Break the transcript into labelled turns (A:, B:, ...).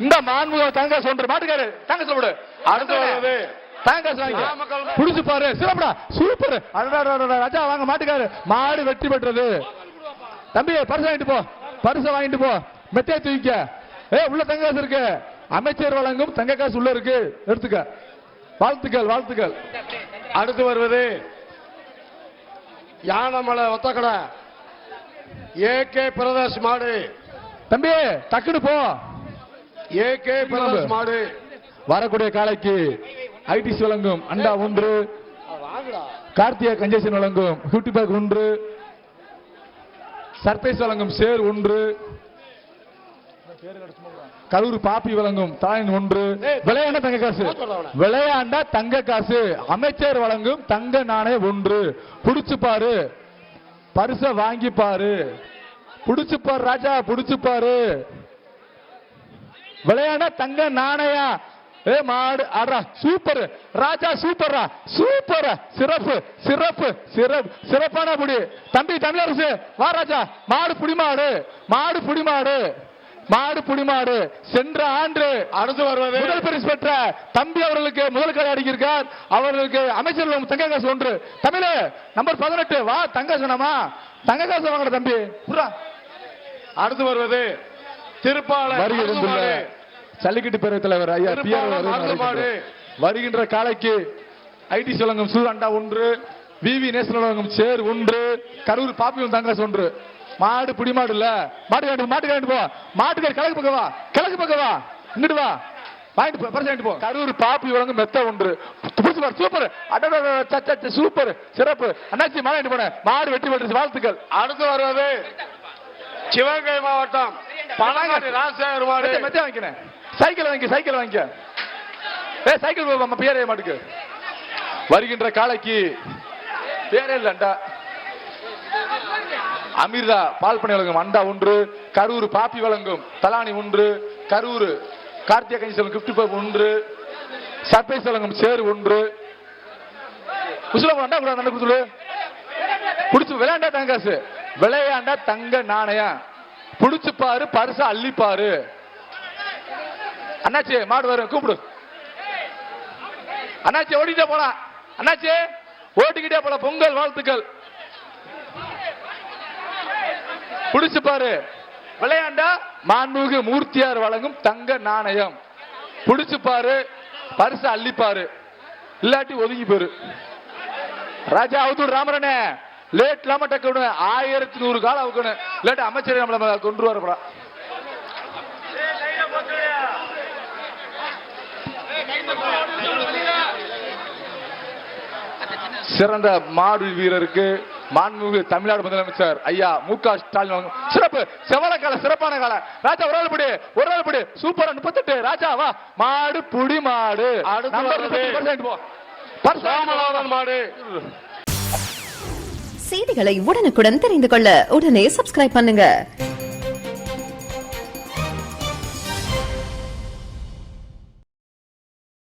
A: இந்த மாண்புமிகு தங்ககாசு ஒன்று மாட்டுக்காரு தங்ககாசு போடு. அடுத்து தங்ககாசு வாங்க புடிச்சு பாரு. சிறப்புடா சூப்பர். ராஜா வாங்க மாட்டுக்காரு. மாடு வெற்றி பெற்றது. தம்பி பரிசு வாங்கிட்டு போ. பரிசு வாங்கிட்டு போ. மெத்தையை தூக்கிக்க. உள்ள தங்ககாசு இருக்கு. அமைச்சர் வழங்கும் தங்ககாசு உள்ள இருக்கு. எடுத்துக்க. வாழ்த்துக்கள் வாழ்த்துக்கள்.
B: அடுத்து வருவது யானமலை ஒத்தக்கடை ஏகே பிரதேஷ் மாடு.
A: தம்பி டக்குனு போ.
B: ஏகே பிரதேஷ் மாடு
A: வரக்கூடிய காலைக்கு ஐடிசி வழங்கும் அண்டா 1, கார்த்திகா கஞ்சேஷன் வழங்கும் 50 பேக் 1, சர்பேஸ் வழங்கும் சேர் 1, கரூர் பாப்பி வழங்கும் தாயின் 1, விளையாண்ட தங்க காசு. விளையாண்ட தங்க காசு. அமைச்சர் வழங்கும் தங்க நாணய 1. புடிச்சு பாரு. பரிச வாங்கி பாரு. புடிச்சு பாரு ராஜா. புடிச்சு பாரு. விளையாண்ட தங்க நாணயா. மாடு ஆடுறா. சூப்பர் ராஜா. சூப்பர்ரா. சூப்பர். சிறப்பு சிறப்பு சிறப்பு சிறப்பான புடி. தம்பி தமிழரசு வா ராஜா. மாடு புடிமாடு. மாடு புடிமாடு. மாடு புடிமாடு. சென்ற ஆண்டு
B: அடுத்து வருவது
A: முதல் பரிசு பெற்ற தம்பி அவர்களுக்கு முதல் கடை அடிக்கிறார். அவர்களுக்கு அமைச்சர் தங்க காசு 1. தமிழ நம்பர் 18 வா. தங்க சொன்னமா தங்க காசு வாங்கட தம்பி.
B: அடுத்து வருவது திருப்பாலை
A: சல்லிக்கட்டு பேரவைத் தலைவர் ஐயா வருகின்ற காலைக்கு ஐடிசி வழங்கும் சூர் அண்டா 1, விவி நேஷனல் வழங்கும் சேர் 1, கரூர் பாப்பி தங்காசு 1. மாடு புடிமாடு இல்ல. மாட்டுக்காண்டு போ. மாட்டுக்காரு கிழக்கு பக்கம் வா. கிழக்கு பக்கம் வா. இங்கிட்டு வா. வாங்கிட்டு பரிசு வாங்கிட்டு போ. கரூர் பாப்பி வழங்கும் மெத்த 1. சூப்பர். சூப்பர் சிறப்பு. அண்ணாச்சி மாடு வாங்கிட்டு போன. மாடு வெற்றி பெற்று வாழ்த்துக்கள்.
B: அடுத்து வருவது சிவகங்கை மாவட்டம் பழங்காட்டி ராஜசேகர் மாடு.
A: மெத்த வாங்கிக்கிறேன். சைக்கிள் வாங்கி சைக்கிள் வாங்கிக்க. சைக்கிள் பேரே மாட்டுக்கு வருகின்ற காலைக்கு பேரே இல்லண்டா. அமிர்தா பால் பண்ணி வழங்கும் அண்டா 1, கரூர் பாப்பி வழங்கும் தலானி 1, கரூர் கார்த்திகா கஞ்சி 50 பேக் 1, சர்பேஸ் வழங்கும் சேர் 1. அண்டா கூட புடிச்சு விளையாண்டா தங்க காசு. விளையாண்டா தங்க நாணயா. புடிச்சு பாரு. பரிசு அள்ளிப்பாரு. அண்ணாச்சி மாடு வரும். கூப்பிடு. அண்ணாச்சி ஓடிட்டே போலாம். அண்ணாச்சி ஓட்டிக்கிட்டே போல. பொங்கல் வாழ்த்துக்கள். புடிச்சு பாரு. விளையாண்டா மாண்புமிகு மூர்த்தியார் வழங்கும் தங்க நாணயம். புடிச்சு பாரு. பரிசு அள்ளிப்பாரு. இல்லாட்டி ஒதுங்கி போரு. ராஜா அவுத்தூர் ராமரனே லேட் இல்லாம டக்கு 1100 காலம் அவுக்கணும். இல்லாட்டி அமைச்சரை நம்மள கொண்டு வரப்படா. சிறந்த மாடு வீரருக்கு மாண்புமிகு தமிழ்நாடு முதலமைச்சர் ஐயா மு.க. ஸ்டாலின் சிறப்பு. செவலக்கால சிறப்பான கால. ராஜா ஒரு ஆள் படி. சூப்பரா 38 ராஜா வா. மாடு புடி மாடு.
B: மாடு.
C: செய்திகளை உடனுக்குடன் தெரிந்து கொள்ள உடனே சப்ஸ்கிரைப் பண்ணுங்க.